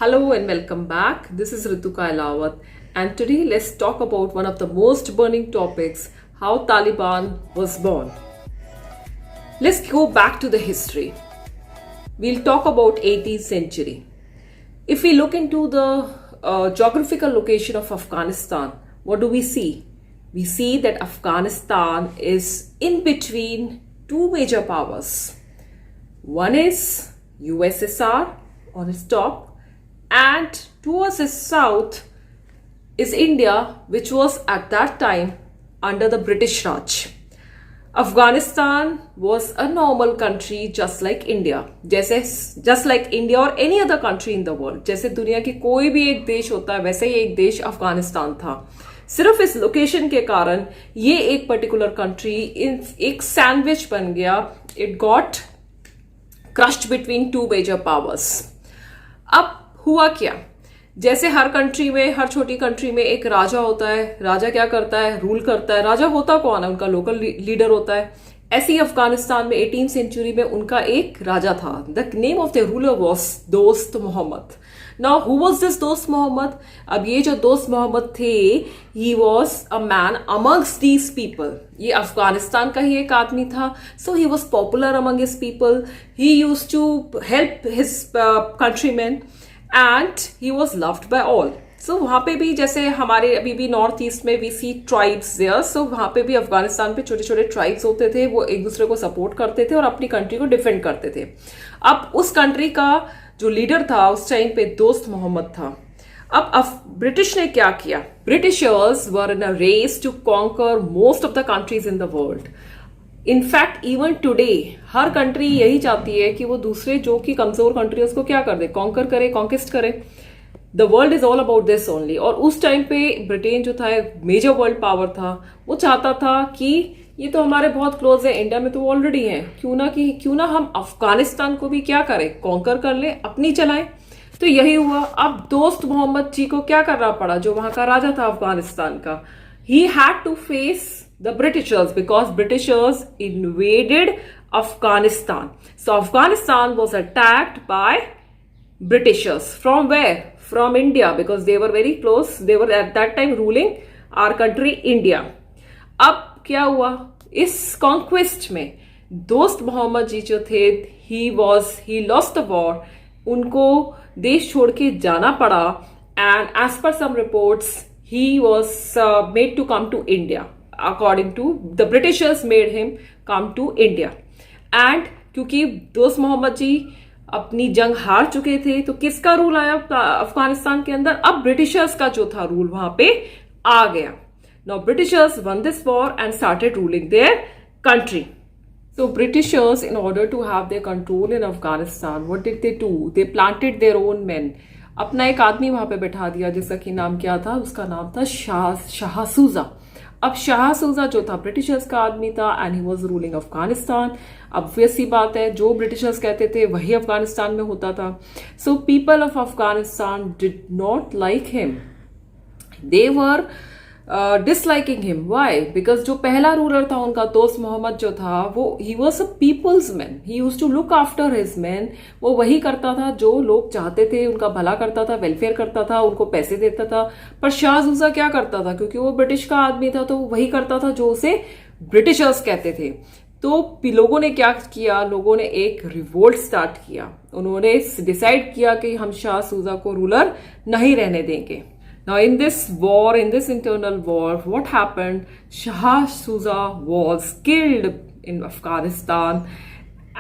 Hello and welcome back. This is Ritu Kailawat, and today let's talk about one of the most burning topics, how Taliban was born. Let's go back to the history. We'll talk about 18th century. If we look into the geographical location of Afghanistan, what do we see? We see that Afghanistan is in between two major powers. One is USSR on its top, and towards the south is India, which was at that time under the British Raj. Afghanistan was a normal country just like India, just like India or any other country in the world. जैसे दुनिया की कोई भी एक देश होता है वैसे ही एक देश अफगानिस्तान था. सिर्फ इस लोकेशन के कारण ये एक पर्टिकुलर कंट्री एक सैंडविच बन गया. It got crushed between two major powers. अब हुआ क्या? जैसे हर कंट्री में, हर छोटी कंट्री में एक राजा होता है. राजा क्या करता है? रूल करता है. राजा होता कौन है? उनका लोकल लीडर होता है. ऐसे ही अफगानिस्तान में 18th सेंचुरी में उनका एक राजा था. The name of the ruler was Dost Mohammad. Now who was this Dost Mohammad? अब ये जो दोस्त मोहम्मद थे, he was a man amongst these people. ये अफगानिस्तान का ही एक आदमी था. So he was popular among his people. He used to help his countryman and he was loved by all. So वहां पे भी जैसे हमारे अभी भी नॉर्थ ईस्ट में वी सी ट्राइब्स देयर. सो वहां पे भी अफगानिस्तान पे छोटे छोटे ट्राइब्स होते थे. वो एक दूसरे को सपोर्ट करते थे और अपनी कंट्री को डिफेंड करते थे. अब उस कंट्री का जो लीडर था उस टाइम पे दोस्त मोहम्मद था. अब ब्रिटिश ने क्या किया? Britishers were in a race to conquer most of the countries in the world. In fact even today हर कंट्री यही चाहती है कि वो दूसरे जो कि कमजोर कंट्री उसको क्या कर दे, कॉन्कर करे, कॉन्किस्ट करे. The world is all about this only. और उस टाइम पे ब्रिटेन जो था मेजर वर्ल्ड पावर था, वो चाहता था कि ये तो हमारे बहुत क्लोज है, इंडिया में तो ऑलरेडी है, क्यों ना हम अफगानिस्तान को भी क्या करें, कॉन्कर कर ले, अपनी चलाएं. तो यही हुआ. अब दोस्त मोहम्मद जी को क्या करना पड़ा, जो वहां का राजा था अफगानिस्तान का? He had to face the Britishers because Britishers invaded Afghanistan. So Afghanistan was attacked by Britishers. From where? From India, because they were very close. They were at that time ruling our country India. अब क्या हुआ? इस conquest में दोस्त मोहम्मद जी जो थे, he lost the war. उनको देश छोड़ के जाना पड़ा. And as per some reports, he was made to come to India. According to the Britishers made him come to India. And क्योंकि दोस्त मोहम्मद जी अपनी जंग हार चुके थे, तो किसका रूल आया अफगानिस्तान के अंदर? अब ब्रिटिशर्स का जो था रूल वहां पे आ गया. Now Britishers won this war and started ruling their country. So Britishers, in order to have their control in Afghanistan, what did they do? They planted their own men. अपना एक आदमी वहां पे बैठा दिया जिसका की नाम क्या था? उसका नाम था शाह सूजा. अब शाह सूजा जो था ब्रिटिशर्स का आदमी था and he was ruling Afghanistan. अब वैसी बात है, जो ब्रिटिशर्स कहते थे वही अफगानिस्तान में होता था. So people of Afghanistan did not like him. They were disliking him. Why? Because जो पहला रूलर था उनका दोस्त मोहम्मद जो था, वो he was a people's man. He used to look after his man. वो वही करता था जो लोग चाहते थे, उनका भला करता था, वेलफेयर करता था, उनको पैसे देता था. पर शाह सूजा क्या करता था? क्योंकि वो ब्रिटिश का आदमी था तो वो वही करता था जो उसे ब्रिटिशर्स कहते थे. तो लोगों ने क्या किया? लोगों ने एक रिवोल्ट स्टार्ट किया. उन्होंने डिसाइड किया कि हम शाह सूजा को रूलर नहीं रहने देंगे. Now in this war, in this internal war, what happened? Shah Suja was killed in Afghanistan,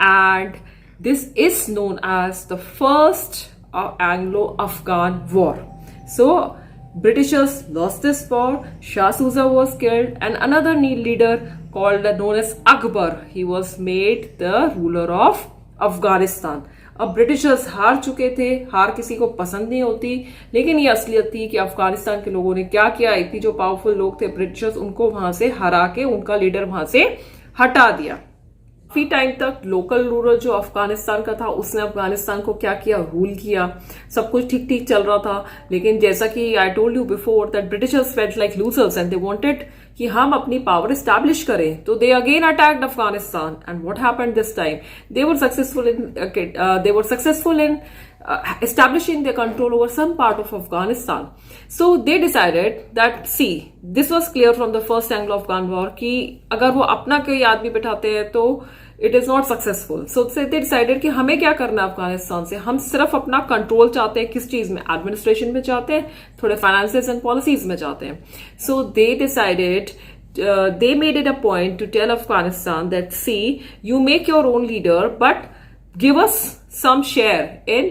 and this is known as the first Anglo-Afghan war. So Britishers lost this war. Shah Suja was killed, and another leader known as Akbar, he was made the ruler of Afghanistan. अब Britishers हार चुके थे. हार किसी को पसंद नहीं होती, लेकिन ये असलियत थी कि अफगानिस्तान के लोगों ने क्या किया? इतनी जो पावरफुल लोग थे ब्रिटिशर्स, उनको वहां से हरा के उनका लीडर वहां से हटा दिया. काफी टाइम तक लोकल रूलर जो अफगानिस्तान का था उसने अफगानिस्तान को क्या किया? रूल किया. सब कुछ ठीक ठीक चल रहा था. लेकिन जैसा कि आई told you before that Britishers felt like losers and they wanted कि हम अपनी पावर स्टैब्लिश करें, तो they again attacked Afghanistan and what happened this time, they were successful in establishing their control over some part of Afghanistan. So they decided that, see, this was clear from the first Anglo-Afghan war कि अगर वो अपना कोई आदमी बिठाते हैं तो it is not successful. So they decided कि हमें क्या करना है अफगानिस्तान से, हम सिर्फ अपना कंट्रोल चाहते हैं, किस चीज में, एडमिनिस्ट्रेशन में चाहते हैं, थोड़े फाइनेंसेस एंड पॉलिसीज में चाहते हैं. So they decided, they made it a point to tell Afghanistan that, see, you make your own leader, but give us some share in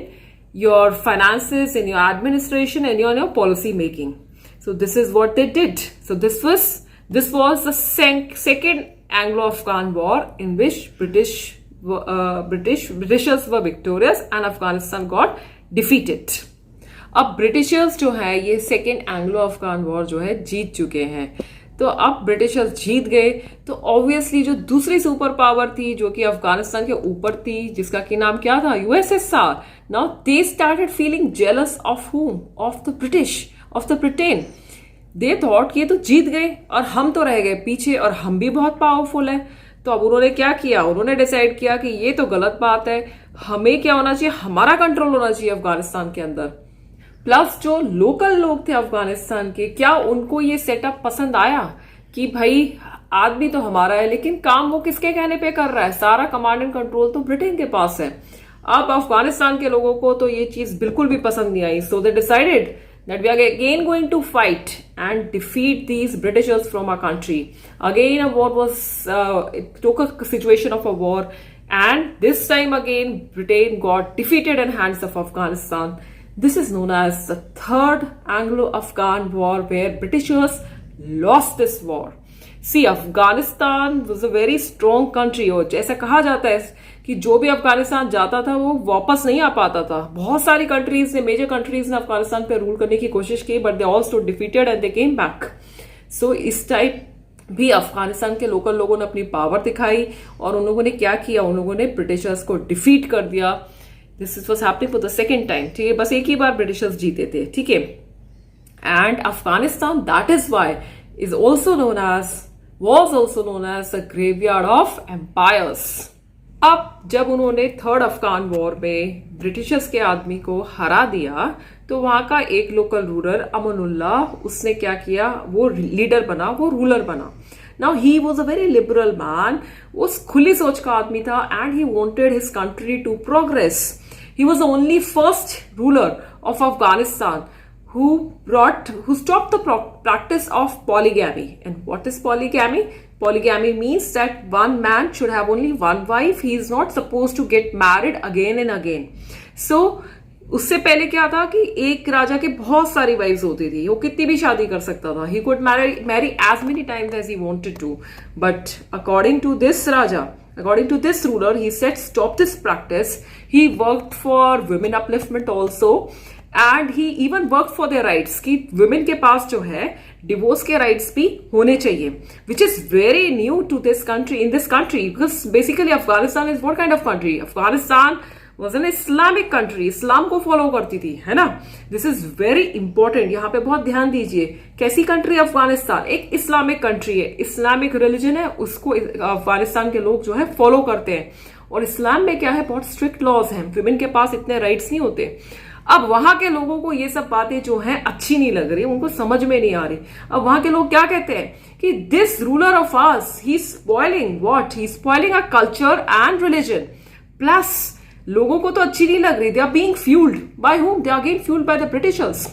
your finances, in your administration, and your policy making. So this is what they did. So this was the second Anglo-Afghan war in which Britishers were victorious and Afghanistan got defeated. अब Britishers जो है ये second Anglo Afghan war जो है जीत चुके हैं. तो अब ब्रिटिशर्स जीत गए तो ऑब्वियसली जो दूसरी सुपर पावर थी जो कि अफगानिस्तान के ऊपर थी, जिसका की नाम क्या था, USSR, now they started feeling jealous of whom, of the British, of the Britain. They thought कि ये तो जीत गए और हम तो रह गए पीछे और हम भी बहुत पावरफुल है. तो अब उन्होंने क्या किया, उन्होंने डिसाइड किया कि ये तो गलत बात है, हमें क्या होना चाहिए, हमारा कंट्रोल होना चाहिए अफगानिस्तान के अंदर. प्लस जो लोकल लोग थे अफगानिस्तान के, क्या उनको ये सेटअप पसंद आया कि भाई आदमी तो हमारा है लेकिन काम वो किसके कहने पे कर रहा है, सारा कमांड एंड कंट्रोल तो ब्रिटेन के पास है. अब अफगानिस्तान के लोगों को तो ये चीज बिल्कुल भी पसंद नहीं आई. So they decided that we are again going to fight and defeat these Britishers from our country. Again, a war was, it took a situation of a war, and this time again, Britain got defeated in hands of Afghanistan. This is known as the Third Anglo-Afghan War, where Britishers lost this war. See, Afghanistan was a very strong country, और जैसा कहा जाता है कि जो भी अफगानिस्तान जाता था वो वापस नहीं आ पाता था. बहुत सारी कंट्रीज ने, मेजर कंट्रीज ने अफगानिस्तान पे रूल करने की कोशिश की, but they all stood defeated and they came back. So इस टाइप भी अफगानिस्तान के लोकल लोगों ने अपनी पावर दिखाई और उन लोगों ने क्या किया, उन लोगों ने ब्रिटिशर्स को डिफीट कर दिया. This was happening for the second time. ठीक है, बस एक ही बार ब्रिटिशर्स जीते थे. ठीक है, and Afghanistan, that is why is also known as the graveyard of empires. अब जब उन्होंने थर्ड अफगान वॉर में ब्रिटिशर्स के आदमी को हरा दिया तो वहां का एक लोकल रूलर अमनुल्लाह, उसने क्या किया, वो लीडर बना, वो रूलर बना. Now he was a very liberal man, वो खुली सोच का आदमी था and he wanted his country to progress. He was the only first ruler of Afghanistan who stopped the practice of polygamy. And what is polygamy? Polygamy means that one man should have only one wife. He is not supposed to get married again and again. So उससे पहले क्या था कि एक राजा के बहुत सारी wives होती थी, वो कितनी भी शादी कर सकता था. He could marry as many times as he wanted to. But according to this raja, according to this ruler, he said stop this practice. He worked for women upliftment also. And he even work for their rights कि women के पास जो है divorce के rights भी होने चाहिए, which is very new to this country, in this country, because basically Afghanistan is what kind of country? Afghanistan was an Islamic country, इस्लाम को फॉलो करती थी, है ना. दिस इज वेरी इंपॉर्टेंट, यहाँ पे बहुत ध्यान दीजिए. कैसी कंट्री अफगानिस्तान? एक इस्लामिक कंट्री है, इस्लामिक रिलीजन है, उसको अफगानिस्तान के लोग जो है फॉलो करते हैं. और इस्लाम में क्या है, बहुत स्ट्रिक्ट लॉज हैं, वुमेन के पास इतने राइट्स नहीं होते. अब वहां के लोगों को ये सब बातें जो हैं अच्छी नहीं लग रही, उनको समझ में नहीं आ रही. अब वहां के लोग क्या कहते हैं कि this ruler of us, he spoiling what, he spoiling a culture and religion. Plus लोगों को तो अच्छी नहीं लग रही. They are being fuelled by whom? They are again fuelled by the Britishers.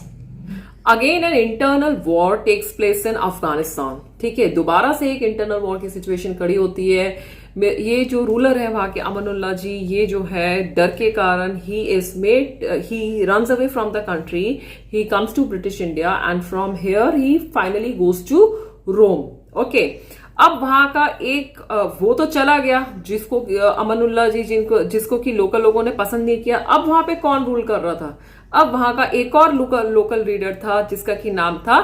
Again an internal war takes place in Afghanistan. ठीक है, दोबारा से एक इंटरनल वॉर की सिचुएशन खड़ी होती है. ये जो रूलर है वहां के अमनुल्लाह जी, ये जो है डर के कारण he runs away from the country, he comes to British India and from here he finally goes to Rome. Okay, अब वहां का एक वो तो चला गया जिसको अमनुल्लाह जी, जिसको कि लोकल लोगों ने पसंद नहीं किया. अब वहां पे कौन रूल कर रहा था? अब वहां का एक और लोकल लीडर था जिसका कि नाम था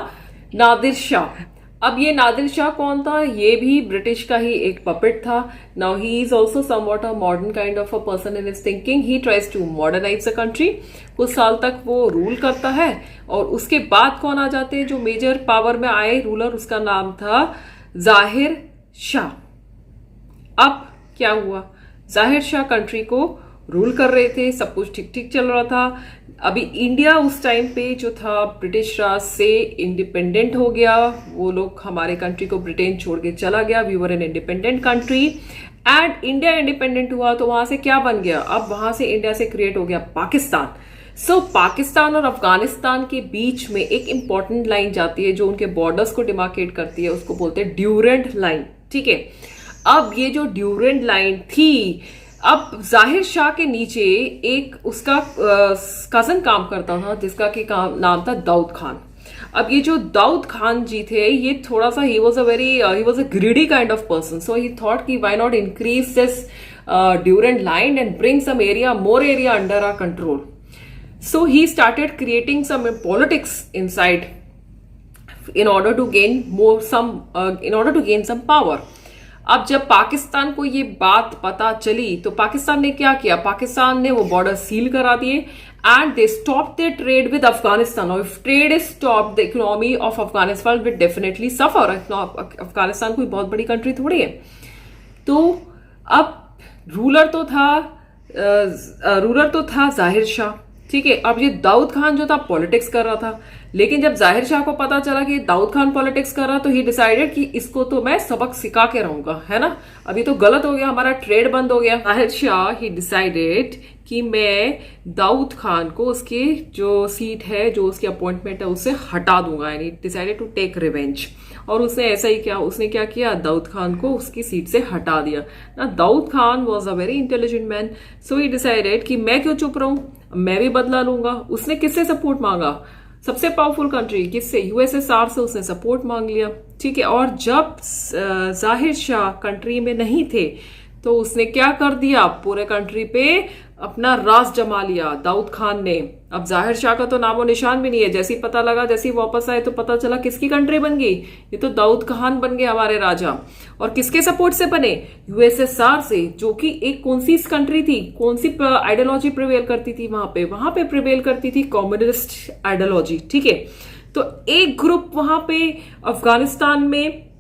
नादिर शाह. अब ये नादिर शाह कौन था? ये भी ब्रिटिश का ही एक पपेट था. Now he is also somewhat a modern kind of a person in his thinking. He tries to modernise the country. कुछ साल तक वो रूल करता है और उसके बाद कौन आ जाते हैं जो मेजर पावर में आए रूलर? उसका नाम था जाहिर शाह. अब क्या हुआ? जाहिर शाह कंट्री को रूल कर रहे थे, सब कुछ ठीक ठीक चल रहा था. अभी इंडिया उस टाइम पे जो था ब्रिटिश राज से इंडिपेंडेंट हो गया. वो लोग हमारे कंट्री को ब्रिटेन छोड़ के चला गया. We were an independent country and India independent हुआ तो वहां से क्या बन गया? अब वहां से इंडिया से क्रिएट हो गया पाकिस्तान. सो पाकिस्तान और अफगानिस्तान के बीच में एक इंपॉर्टेंट लाइन जाती है जो उनके बॉर्डर्स को डिमार्केट करती है. उसको बोलते हैं ड्यूरेंट लाइन. ठीक है. अब ये जो ड्यूरेंट लाइन थी, अब जाहिर शाह के नीचे एक उसका कजन काम करता था जिसका कि नाम था दाऊद खान. अब ये जो दाऊद खान जी थे, ये थोड़ा सा he was a greedy kind of person. So he thought कि why not increase this Durand line and bring some area, more area under our control. So he started creating some politics inside in order to gain some power. अब जब पाकिस्तान को ये बात पता चली तो पाकिस्तान ने क्या किया? पाकिस्तान ने वो बॉर्डर सील करा दिए and they stop their trade with Afghanistan. और if trade is stop, the economy of Afghanistan will definitely suffer. Afghanistan कोई बहुत बड़ी कंट्री थोड़ी है. तो अब रूलर तो था जाहिर शाह. ठीक है. अब ये दाऊद खान जो था पॉलिटिक्स कर रहा था, लेकिन जब जाहिर शाह को पता चला कि दाऊद खान पॉलिटिक्स कर रहा तो ही डिसाइडेड कि इसको तो मैं सबक सिखा के रहूंगा, है ना. अभी तो गलत हो गया, हमारा ट्रेड बंद हो गया. जाहिर शाह ही डिसाइडेड कि मैं दाऊद खान को उसकी जो सीट है, जो उसकी अपॉइंटमेंट है, उससे हटा दूंगा. यानी डिसाइडेड टू टेक रिवेंज. और उसने ऐसा ही किया. उसने क्या किया? दाऊद खान को उसकी सीट से हटा दिया ना. Daoud Khan was a very intelligent man. So he decided कि मैं क्यों चुप रहूं, मैं भी बदला लूंगा. उसने किससे सपोर्ट मांगा? सबसे पावरफुल कंट्री किससे? यूएसएसआर से उसने सपोर्ट मांग लिया. ठीक है. और जब जाहिर शाह कंट्री में नहीं थे तो उसने क्या कर दिया? पूरे कंट्री पे अपना राज जमा लिया दाऊद खान ने. अब जाहिर शाह का तो नामो निशान भी नहीं है. जैसे ही पता लगा, जैसे ही वापस आए तो पता चला किसकी कंट्री बन गई? ये तो दाऊद खान बन गए हमारे राजा. और किसके सपोर्ट से बने? यूएसएसआर से, जो कि एक कौन सी कंट्री थी, कौन सी आइडियोलॉजी प्रिवेल करती थी वहां पे प्रिवेल करती थी कम्युनिस्ट आइडियोलॉजी. ठीक है. तो एक ग्रुप वहां पे अफगानिस्तान में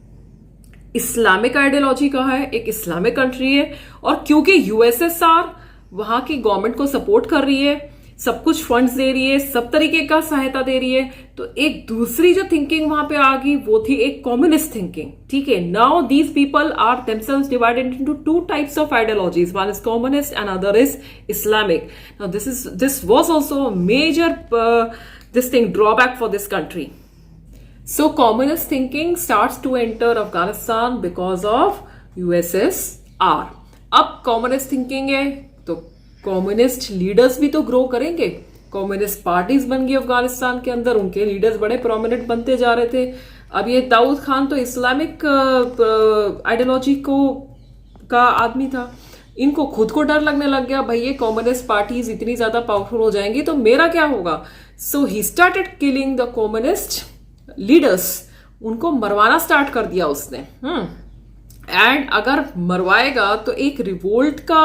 इस्लामिक आइडियोलॉजी का है, एक इस्लामिक कंट्री है. और क्योंकि यूएसएसआर वहां की गवर्नमेंट को सपोर्ट कर रही है, सब कुछ फंड्स दे रही है, सब तरीके का सहायता दे रही है, तो एक दूसरी जो थिंकिंग वहां पे आ गई वो थी एक कम्युनिस्ट थिंकिंग. ठीक है. Now these people are themselves divided into two types of ideologies. One is communist and other is Islamic. Now this was also major this thing drawback for this country. So communist thinking starts to enter Afghanistan because of USSR. अब communist thinking है तो communist leaders भी तो grow करेंगे. communist parties बन गई अफगानिस्तान के अंदर, उनके leaders बड़े prominent बनते जा रहे थे. अब ये दाऊद खान तो इस्लामिक आइडियोलॉजी का आदमी था. इनको खुद को डर लगने लग गया, भाई ये कम्युनिस्ट पार्टीज इतनी ज्यादा पावरफुल हो जाएंगी तो मेरा क्या होगा. So he started killing the communist leaders. उनको मरवाना स्टार्ट कर दिया उसने. एंड अगर मरवाएगा तो एक रिवोल्ट का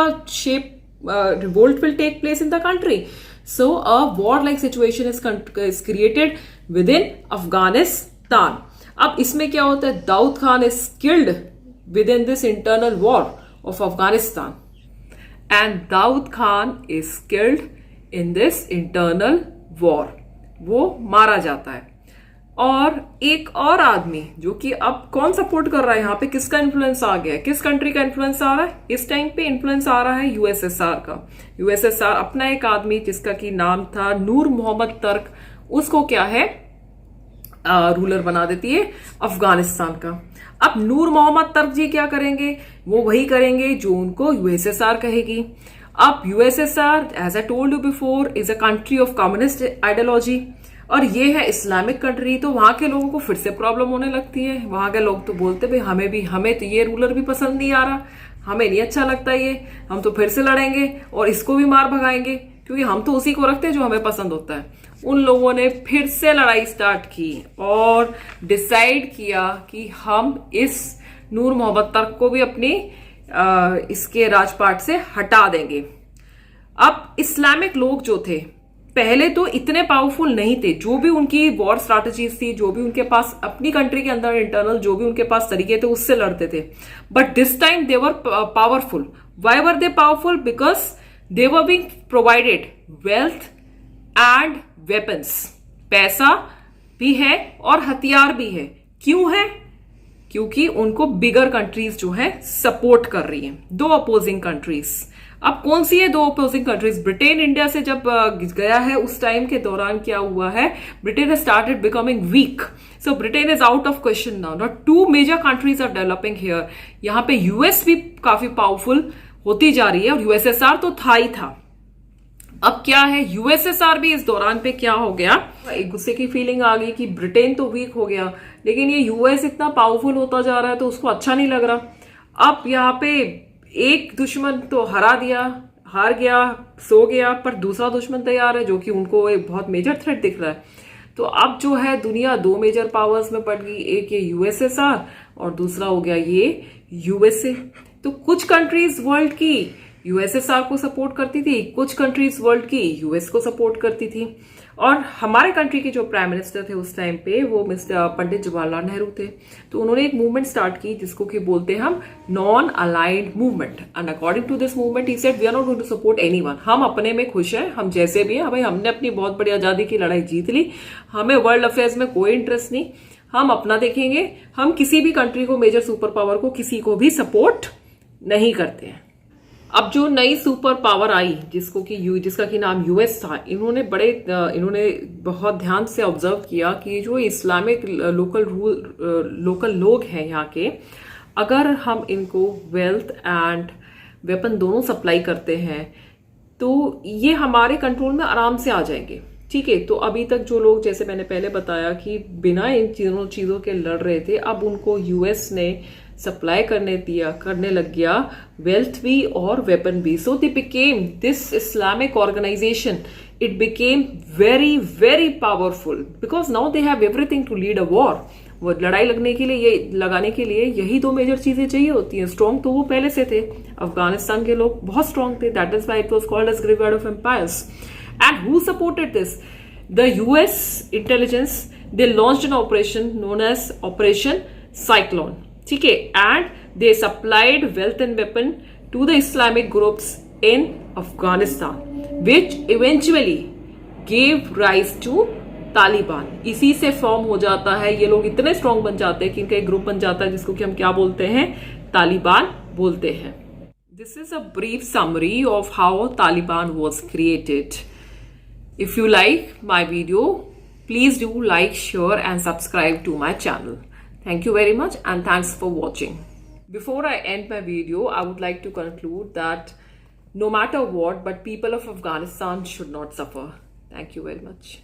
revolt will take place in the country. So a war like situation is created within Afghanistan. अब इसमें क्या होता है? Daoud Khan is killed within this internal war of Afghanistan, and Daud Khan is killed in this internal war. वो मारा जाता है. और एक और आदमी जो कि अब कौन सपोर्ट कर रहा है यहाँ पे, किसका इन्फ्लुएंस आ गया है, किस कंट्री का इन्फ्लुएंस आ रहा है इस टाइम पे? इन्फ्लुएंस आ रहा है यूएसएसआर का. यूएसएसआर अपना एक आदमी जिसका की नाम था नूर मोहम्मद तर्क, उसको क्या है रूलर बना देती है अफगानिस्तान का. अब नूर मोहम्मद तर्क जी क्या करेंगे? वो वही करेंगे जो उनको यूएसएसआर कहेगी. अब USSR as I told you before is a country of communist ideology और ये है इस्लामिक कंट्री. तो वहां के लोगों को फिर से प्रॉब्लम होने लगती है. वहां के लोग तो बोलते भाई हमें तो ये रूलर भी पसंद नहीं आ रहा, हमें नहीं अच्छा लगता ये, हम तो फिर से लड़ेंगे और इसको भी मार भगाएंगे क्योंकि हम तो उसी को रखते हैं जो हमें पसंद होता है। उन लोगों ने फिर से लड़ाई स्टार्ट की और डिसाइड किया कि हम इस नूर मोहम्मद तर्क को भी अपनी इसके राजपाट से हटा देंगे। अब इस्लामिक लोग जो थे पहले तो इतने पावरफुल नहीं थे, जो भी उनकी वॉर स्ट्रैटेजीज थी, जो भी उनके पास अपनी कंट्री के अंदर इंटरनल जो भी उनके पास तरीके थे उससे लड़ते थे। But this time they were powerful. Why were they powerful? Because they were being provided wealth and weapons. पैसा भी है और हथियार भी है। क्यों है? क्योंकि उनको बिगर कंट्रीज जो है सपोर्ट कर रही हैं, दो अपोजिंग कंट्रीज। अब कौन सी है दो अपोजिंग कंट्रीज? ब्रिटेन इंडिया से जब गया है उस टाइम के दौरान क्या हुआ है, Britain has started becoming weak, so Britain is out of question now. Not two major countries are developing here. यहाँ पे यूएस भी काफी पावरफुल होती जा रही है और यूएसएसआर तो था ही था। अब क्या है, यूएसएसआर भी इस दौरान पे क्या हो गया, एक गुस्से की फीलिंग आ गई कि ब्रिटेन तो वीक हो गया लेकिन ये यूएस इतना पावरफुल होता जा रहा है तो उसको अच्छा नहीं लग रहा। अब यहाँ पे एक दुश्मन तो हरा दिया, हार गया, सो गया, पर दूसरा दुश्मन तैयार है जो कि उनको एक बहुत मेजर थ्रेट दिख रहा है। तो अब जो है दुनिया दो मेजर पावर्स में पड़ गई, एक ये यूएसएसआर और दूसरा हो गया ये यूएसए। तो कुछ कंट्रीज वर्ल्ड की यूएसएसआर को सपोर्ट करती थी, कुछ कंट्रीज वर्ल्ड की यूएस को सपोर्ट करती थी। और हमारे कंट्री के जो प्राइम मिनिस्टर थे उस टाइम पे वो मिस्टर पंडित जवाहरलाल नेहरू थे। तो उन्होंने एक मूवमेंट स्टार्ट की जिसको कि बोलते हैं हम non aligned movement. And according to this movement he said we are not going to support anyone. हम अपने में खुश हैं, हम जैसे भी हैं, भाई हमने अपनी बहुत बड़ी आजादी की लड़ाई जीत ली, हमें वर्ल्ड अफेयर्स में कोई इंटरेस्ट नहीं, हम अपना देखेंगे, हम किसी भी कंट्री को, मेजर सुपर पावर को, किसी को भी सपोर्ट नहीं करते हैं। अब जो नई सुपर पावर आई जिसका कि नाम यूएस था, इन्होंने बहुत ध्यान से ऑब्जर्व किया कि जो इस्लामिक लोकल लोग हैं यहाँ के, अगर हम इनको वेल्थ एंड वेपन दोनों सप्लाई करते हैं तो ये हमारे कंट्रोल में आराम से आ जाएंगे। ठीक है, तो अभी तक जो लोग, जैसे मैंने पहले बताया कि बिना इन चीजों के लड़ रहे थे, अब उनको यूएस ने सप्लाई करने लग गया वेल्थ भी और वेपन भी। So they became this Islamic organisation, it became very very powerful because now they have everything to lead a war. वो लड़ाई लगाने के लिए यही दो मेजर चीजें चाहिए होती हैं। स्ट्रॉन्ग तो वो पहले से थे, अफगानिस्तान के लोग बहुत स्ट्रॉन्ग थे, that is why it was called as graveyard of empires. And who supported this? The US intelligence, they launched an operation known as Operation Cyclone. ठीक है, and they supplied wealth and weapon to the Islamic groups in Afghanistan, which eventually gave rise to Taliban. इसी से form हो जाता है, ये लोग इतने स्ट्रांग बन जाते हैं कि इनका एक ग्रुप बन जाता है जिसको कि हम क्या बोलते हैं, तालिबान बोलते हैं। This is a brief summary of how Taliban was created. If you like my video, please do like, share and subscribe to my channel. Thank you very much and thanks for watching. Before I end my video, I would like to conclude that no matter what, but people of Afghanistan should not suffer. Thank you very much.